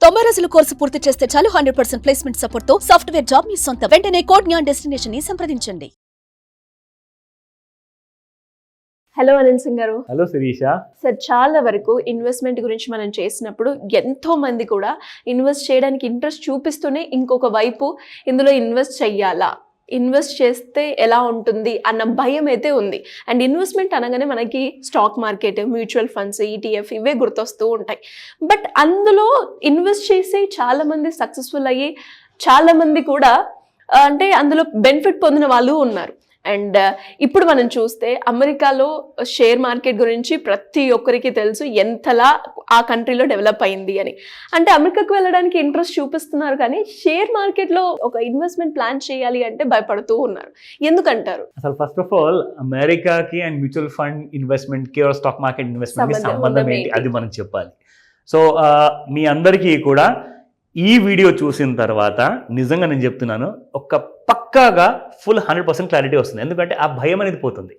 90 రోజుల కోర్సు పూర్తి చేస్తే చాలు 100% ప్లేస్మెంట్ సపోర్ట్ తో సాఫ్ట్వేర్ జాబ్ మీ సొంతం. వెంటనే కోడ్ జ్ఞాన్ డెస్టినేషన్ ని సంప్రదించండి. హలో అనిల్ సింగ్ గారు. హలో శిరీష. సార్, చాలా వరకు ఇన్వెస్ట్మెంట్ గురించి మనం చేసినప్పుడు ఎంతో మంది కూడా ఇన్వెస్ట్ చేయడానికి ఇంట్రెస్ట్ చూపిస్తూనే ఇంకొక వైపు ఇందులో ఇన్వెస్ట్ చెయ్యాలా, ఇన్వెస్ట్ చేస్తే ఎలా ఉంటుంది అన్న భయం అయితే ఉంది. అండ్ ఇన్వెస్ట్మెంట్ అనగానే మనకి stock market, mutual funds, ETF ఇవే గుర్తొస్తూ ఉంటాయి. బట్ అందులో ఇన్వెస్ట్ చేసి చాలామంది సక్సెస్ఫుల్ అయ్యి చాలామంది కూడా అంటే అందులో బెనిఫిట్ పొందిన వాళ్ళు ఉన్నారు. అండ్ ఇప్పుడు మనం చూస్తే అమెరికాలో షేర్ మార్కెట్ గురించి ప్రతి ఒక్కరికి తెలుసు ఎంతలా ఆ కంట్రీలో డెవలప్ అయింది అని. అంటే అమెరికాకు వెళ్ళడానికి ఇంట్రెస్ట్ చూపిస్తున్నారు, కానీ షేర్ మార్కెట్లో ఒక ఇన్వెస్ట్మెంట్ ప్లాన్ చేయాలి అంటే భయపడుతూ ఉన్నారు. ఎందుకంటారు? అసలు ఫస్ట్ ఆఫ్ ఆల్ అమెరికాకి అండ్ మ్యూచువల్ ఫండ్ ఇన్వెస్ట్మెంట్కి స్టాక్ మార్కెట్ ఇన్వెస్ట్మెంట్కి సంబంధం ఏంటి అది మనం చెప్పాలి. సో మీ అందరికీ కూడా ఈ వీడియో చూసిన తర్వాత నిజంగా నేను చెప్తున్నాను, ఒక పక్కాగా ఫుల్ 100% క్లారిటీ వస్తుంది. ఎందుకంటే ఆ భయం అనేది పోతుంది.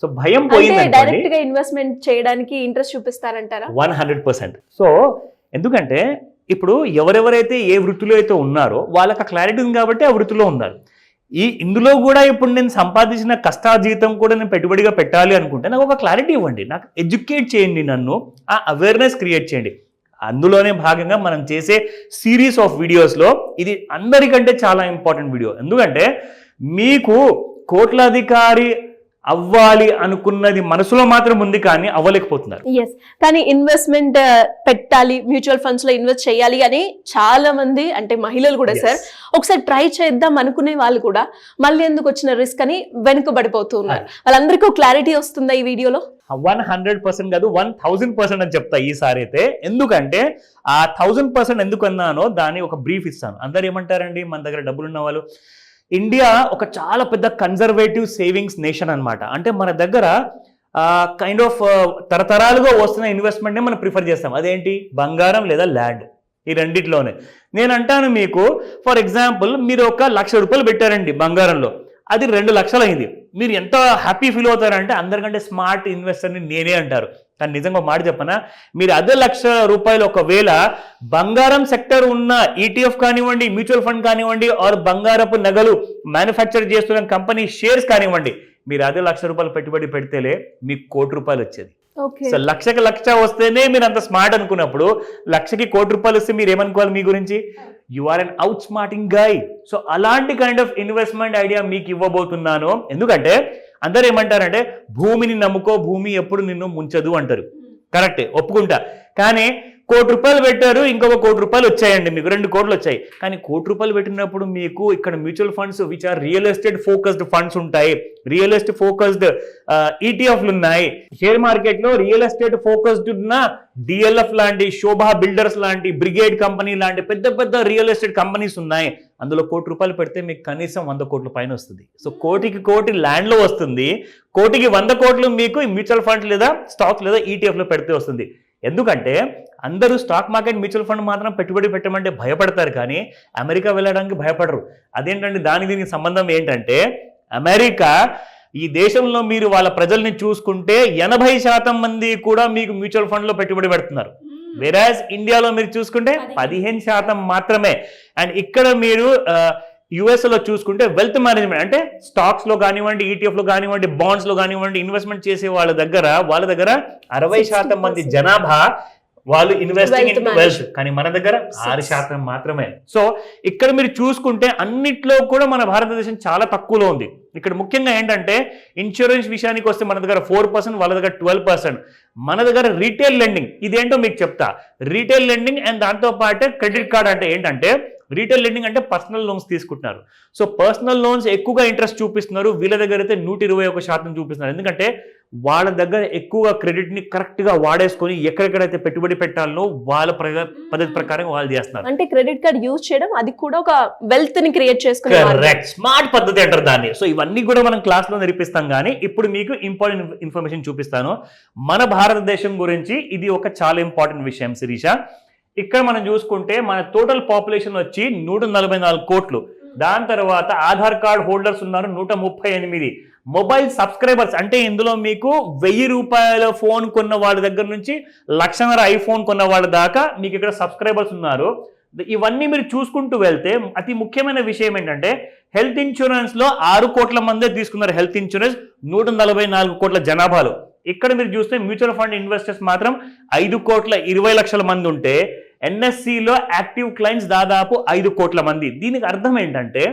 సో భయం పోయింది, డైరెక్ట్ గా ఇన్వెస్ట్మెంట్ చేయడానికి ఇంట్రెస్ట్ చూపిస్తారంటారా? 100%. సో ఎందుకంటే ఇప్పుడు ఎవరెవరైతే ఏ వృత్తిలో అయితే ఉన్నారో వాళ్ళకి ఆ క్లారిటీ ఉంది కాబట్టి ఆ వృత్తిలో ఉన్నారు. ఇందులో కూడా ఇప్పుడు నేను సంపాదించిన కష్టాజీతం కూడా నేను పెట్టుబడిగా పెట్టాలి అనుకుంటే నాకు ఒక క్లారిటీ ఇవ్వండి, నాకు ఎడ్యుకేట్ చేయండి, నన్ను ఆ అవేర్నెస్ క్రియేట్ చేయండి. అందులోనే భాగంగా మనం చేసే సిరీస్ ఆఫ్ వీడియోస్లో ఇది అందరికంటే చాలా ఇంపార్టెంట్ వీడియో. ఎందుకంటే మీకు కోట్లాధికారి అవ్వాలి అనుకున్నది మనసులో మాత్రం ఉంది, కానీ అవ్వలేకపోతున్నారు. కానీ ఇన్వెస్ట్మెంట్ పెట్టాలి, మ్యూచువల్ ఫండ్స్ లో ఇన్వెస్ట్ చేయాలి అని చాలా మంది, అంటే మహిళలు కూడా సార్ ఒకసారి ట్రై చేద్దాం అనుకునే వాళ్ళు కూడా మళ్ళీ ఎందుకు వచ్చిన రిస్క్ అని వెనుకబడిపోతూ ఉన్నారు. వాళ్ళందరికీ క్లారిటీ వస్తుందా ఈ వీడియోలో? 100% కాదు, 1000% అని చెప్తా ఈసారి అయితే. ఎందుకంటే ఆ 1000% ఎందుకు అన్నానో దాన్ని ఒక బ్రీఫ్ ఇస్తాను. అందరు ఏమంటారండి, మన దగ్గర డబ్బులు ఉన్న వాళ్ళు, ఇండియా ఒక చాలా పెద్ద కన్జర్వేటివ్ సేవింగ్స్ నేషన్ అనమాట. అంటే మన దగ్గర కైండ్ ఆఫ్ తరతరాలుగా వస్తున్న ఇన్వెస్ట్మెంట్నే మనం ప్రిఫర్ చేస్తాం. అదేంటి? బంగారం లేదా ల్యాండ్, ఈ రెండిట్లోనే. నేను అంటాను మీకు, ఫర్ ఎగ్జాంపుల్ మీరు ఒక 1,00,000 రూపాయలు పెట్టారండి బంగారంలో, అది 2 లక్షలు అయింది. మీరు ఎంత హ్యాపీ ఫీల్ అవుతారంటే అందరికంటే స్మార్ట్ ఇన్వెస్టర్ని నేనే అంటారు. కానీ నిజంగా మాట చెప్పనా, మీరు అదే 1,00,000 రూపాయలు ఒకవేళ బంగారం సెక్టర్ ఉన్న ఈటీఎఫ్ కానివ్వండి, మ్యూచువల్ ఫండ్ కానివ్వండి, ఆర్ బంగారపు నగలు మ్యానుఫ్యాక్చర్ చేస్తున్న కంపెనీ షేర్స్ కానివ్వండి, మీరు అదే 1,00,000 రూపాయలు పెట్టుబడి పెడితేలే మీకు 1,00,00,000 రూపాయలు వచ్చేది. సో 1,00,000 వస్తేనే మీరు అంత స్మార్ట్ అనుకున్నప్పుడు 1,00,000కి 1,00,00,000 రూపాయలు వస్తే మీరు ఏమనుకోవాలి మీ గురించి? You are an outsmarting guy. So అలాంటి కైండ్ ఆఫ్ ఇన్వెస్ట్మెంట్ ఐడియా మీకు ఇవ్వబోతున్నాను. ఎందుకంటే అందరూ ఏమంటారంటే భూమిని నమ్ముకో, భూమి ఎప్పుడు నిన్ను ముంచదు అంటారు. కరెక్టే, ఒప్పుకుంటా. కానీ 1,00,00,000 రూపాయలు పెట్టారు, ఇంకొక 1,00,00,000 రూపాయలు వచ్చాయండి, మీకు 2 కోట్లు వచ్చాయి. కానీ 1,00,00,000 రూపాయలు పెట్టినప్పుడు మీకు ఇక్కడ mutual funds which are real estate focused funds ఉంటాయి, రియల్ ఎస్టేట్ ఫోకస్డ్ ఈటీఎఫ్లు ఉన్నాయి. షేర్ మార్కెట్ లో రియల్ ఎస్టేట్ ఫోకస్డ్ ఉన్న డిఎల్ఎఫ్ లాంటి, శోభా బిల్డర్స్ లాంటి, బ్రిగేడ్ కంపెనీ లాంటి పెద్ద పెద్ద రియల్ ఎస్టేట్ కంపెనీస్ ఉన్నాయి. అందులో 1,00,00,000 రూపాయలు పెడితే మీకు కనీసం 100 కోట్ల పైన వస్తుంది. సో 1,00,00,000కి 1,00,00,000 ల్యాండ్ లో వస్తుంది, 1,00,00,000కి 100 కోట్లు మీకు మ్యూచువల్ ఫండ్స్ లేదా స్టాక్స్ లేదా ఈటీఎఫ్ లో పెడితే వస్తుంది. ఎందుకంటే అందరూ స్టాక్ మార్కెట్, మ్యూచువల్ ఫండ్ మాత్రం పెట్టుబడి పెట్టమంటే భయపడతారు, కానీ అమెరికా వెళ్ళడానికి భయపడరు. అదేంటంటే దానికి దీనికి సంబంధం ఏంటంటే, అమెరికా ఈ దేశంలో మీరు వాళ్ళ ప్రజల్ని చూసుకుంటే 80% మంది కూడా మీకు మ్యూచువల్ ఫండ్ లో పెట్టుబడి పెడుతున్నారు. వెరాజ్ ఇండియాలో మీరు చూసుకుంటే 15% మాత్రమే. అండ్ ఇక్కడ మీరు యుఎస్లో చూసుకుంటే వెల్త్ మేనేజ్మెంట్ అంటే స్టాక్స్ లో కానివ్వండి, ఈటీఎఫ్ లో కానివ్వండి, బాండ్స్ లో కానివ్వండి, ఇన్వెస్ట్మెంట్ చేసే వాళ్ళ దగ్గర 60% మంది జనాభా వాళ్ళు ఇన్వెస్టింగ్ ఇన్ వెల్త్, కానీ మన దగ్గర 6% మాత్రమే. సో ఇక్కడ మీరు చూసుకుంటే అన్నిట్లో కూడా మన భారతదేశం చాలా తక్కువలో ఉంది. ఇక్కడ ముఖ్యంగా ఏంటంటే ఇన్సూరెన్స్ విషయానికి వస్తే మన దగ్గర 4%, వాళ్ళ దగ్గర 12%. మన దగ్గర రీటైల్ లెండింగ్, ఇదేంటో మీకు చెప్తా. రీటైల్ లెండింగ్ అండ్ దాంతో పాటు క్రెడిట్ కార్డ్. అంటే ఏంటంటే రీటైల్ లెండింగ్ అంటే పర్సనల్ లోన్స్ తీసుకుంటున్నారు. సో పర్సనల్ లోన్స్ ఎక్కువగా ఇంట్రెస్ట్ చూపిస్తున్నారు. వీళ్ళ దగ్గర అయితే 121% చూపిస్తున్నారు. ఎందుకంటే వాళ్ళ దగ్గర ఎక్కువగా క్రెడిట్ని కరెక్ట్గా వాడేసుకొని ఎక్కడెక్కడైతే పెట్టుబడి పెట్టాలనో వాళ్ళ పద్ధతి ప్రకారం వాళ్ళు చేస్తున్నారు. అంటే క్రెడిట్ కార్డ్ యూజ్ చేయడం అది కూడా ఒక వెల్త్ ని క్రియేట్ చేసుకునే కరెక్ట్ స్మార్ట్ పద్ధతి అంటారు దాన్ని. సో ఇవన్నీ కూడా మనం క్లాస్లో నేర్పిస్తాం. కానీ ఇప్పుడు మీకు ఇంపార్టెంట్ ఇన్ఫర్మేషన్ చూపిస్తాను మన భారతదేశం గురించి. ఇది ఒక చాలా ఇంపార్టెంట్ విషయం శిరీష. ఇక్కడ మనం చూసుకుంటే మన టోటల్ పాపులేషన్ వచ్చి 144 కోట్లు. దాని తర్వాత ఆధార్ కార్డ్ హోల్డర్స్ ఉన్నారు 138. మొబైల్ సబ్స్క్రైబర్స్ అంటే ఇందులో మీకు 1000 రూపాయల ఫోన్ కొన్న వాళ్ళ దగ్గర నుంచి 1,50,000 ఐఫోన్ కొన్న వాళ్ళ దాకా మీకు ఇక్కడ సబ్స్క్రైబర్స్ ఉన్నారు. ఇవన్నీ మీరు చూసుకుంటూ వెళ్తే అతి ముఖ్యమైన విషయం ఏంటంటే హెల్త్ ఇన్సూరెన్స్ లో 6 కోట్ల మందే తీసుకున్నారు హెల్త్ ఇన్సూరెన్స్ 144 కోట్ల జనాభాలో. ఇక్కడ మీరు చూస్తే మ్యూచువల్ ఫండ్ ఇన్వెస్టర్స్ మాత్రం 5,20,00,000 మంది ఉంటే ఎన్ఎస్సిలో యాక్టివ్ క్లయింట్స్ దాదాపు 5 కోట్ల మంది. దీనికి అర్థం ఏంటంటే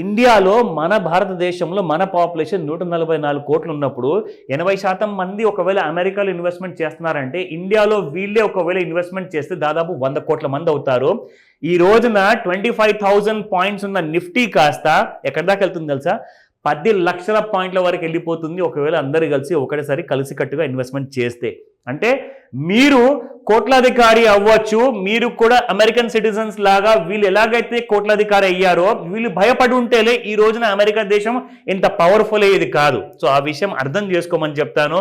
ఇండియాలో మన భారతదేశంలో మన పాపులేషన్ 144 కోట్లు ఉన్నప్పుడు 80% మంది ఒకవేళ అమెరికాలో ఇన్వెస్ట్మెంట్ చేస్తున్నారంటే ఇండియాలో వీళ్ళే ఒకవేళ ఇన్వెస్ట్మెంట్ చేస్తే దాదాపు 100 కోట్ల మంది అవుతారు. ఈ రోజున 25,000 పాయింట్స్ ఉన్న నిఫ్టీ కాస్త ఎక్కడి దాకా వెళ్తుంది తెలుసా? 10 లక్షల పాయింట్ల వరకు వెళ్ళిపోతుంది ఒకవేళ అందరు కలిసి ఒకటేసారి కలిసికట్టుగా ఇన్వెస్ట్మెంట్ చేస్తే. అంటే మీరు కోట్లాధికారి అవ్వచ్చు, మీరు కూడా అమెరికన్ సిటిజన్స్ లాగా వీళ్ళు ఎలాగైతే కోట్లాధికారి అయ్యారో వీళ్ళు భయపడి ఉంటేలే ఈ రోజున అమెరికా దేశం ఇంత పవర్ఫుల్ అయ్యేది కాదు. సో ఆ విషయం అర్థం చేసుకోమని చెప్తాను.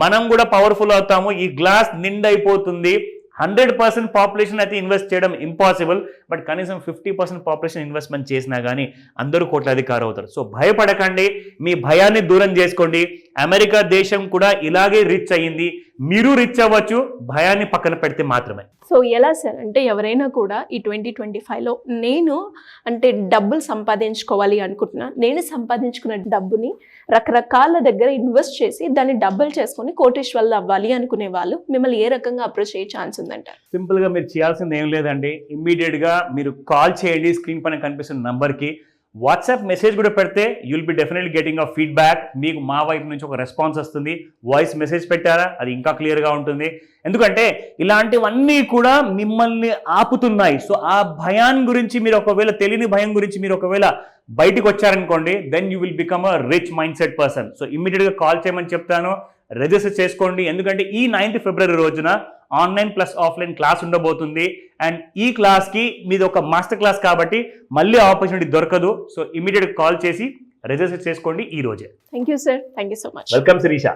మనం కూడా పవర్ఫుల్ అవుతాము. ఈ గ్లాస్ నిండైపోతుంది. 100% పాపులేషన్ అయితే ఇన్వెస్ట్ చేయడం ఇంపాసిబుల్, బట్ కనీసం 50% పాపులేషన్ ఇన్వెస్ట్మెంట్ చేసినా కానీ అందరూ కోట్లాధికారు అవుతారు. సో భయపడకండి, మీ భయాన్ని దూరం చేసుకోండి. అమెరికా దేశం కూడా ఇలాగే రిచ్ అయ్యింది, మీరు రిచ్ అవ్వచ్చు, భయాన్ని పక్కన పెడితే మాత్రమే. సో ఎలా సార్ అంటే ఎవరైనా కూడా ఈ 2025లో నేను అంటే డబ్బులు సంపాదించుకోవాలి అనుకుంటున్నా, నేను సంపాదించుకున్న డబ్బుని రకరకాల దగ్గర ఇన్వెస్ట్ చేసి దాన్ని డబ్బులు చేసుకొని కోటీశ్వర్లు అవ్వాలి అనుకునే వాళ్ళు మిమ్మల్ని ఏ రకంగా అప్రోచ్ అయ్యే ఛాన్స్ ఉందంటారు? సింపుల్ గా మీరు చేయాల్సింది ఏం లేదండి, ఇమ్మీడియట్ గా మీరు కాల్ చేయండి స్క్రీన్ పైన కనిపిస్తున్న నంబర్కి. వాట్సాప్ మెసేజ్ కూడా పెడితే you'll be definitely getting a feedback. మీకు మా వైపు నుంచి ఒక రెస్పాన్స్ వస్తుంది. వాయిస్ మెసేజ్ పెట్టారా అది ఇంకా క్లియర్గా ఉంటుంది. ఎందుకంటే ఇలాంటివన్నీ కూడా మిమ్మల్ని ఆపుతున్నాయి. సో ఆ భయాన్ని గురించి మీరు ఒకవేళ తెలియని భయం గురించి మీరు ఒకవేళ బయటికి వచ్చారనుకోండి, then you will become a rich mindset person. So ఇమ్మీడియట్గా కాల్ చేయమని చెప్తాను, రిజిస్టర్ చేసుకోండి. ఎందుకంటే ఈ 9th ఫిబ్రవరి రోజున ఆన్లైన్ ప్లస్ ఆఫ్లైన్ క్లాస్ ఉండబోతుంది. అండ్ ఈ క్లాస్కి మీది ఒక మాస్టర్ క్లాస్ కాబట్టి మళ్ళీ ఆపర్చునిటీ దొరకదు. సో ఇమీడియట్ కాల్ చేసి రిజిస్టర్ చేసుకోండి ఈ రోజే. Thank you sir, thank you so much. Welcome Sirisha.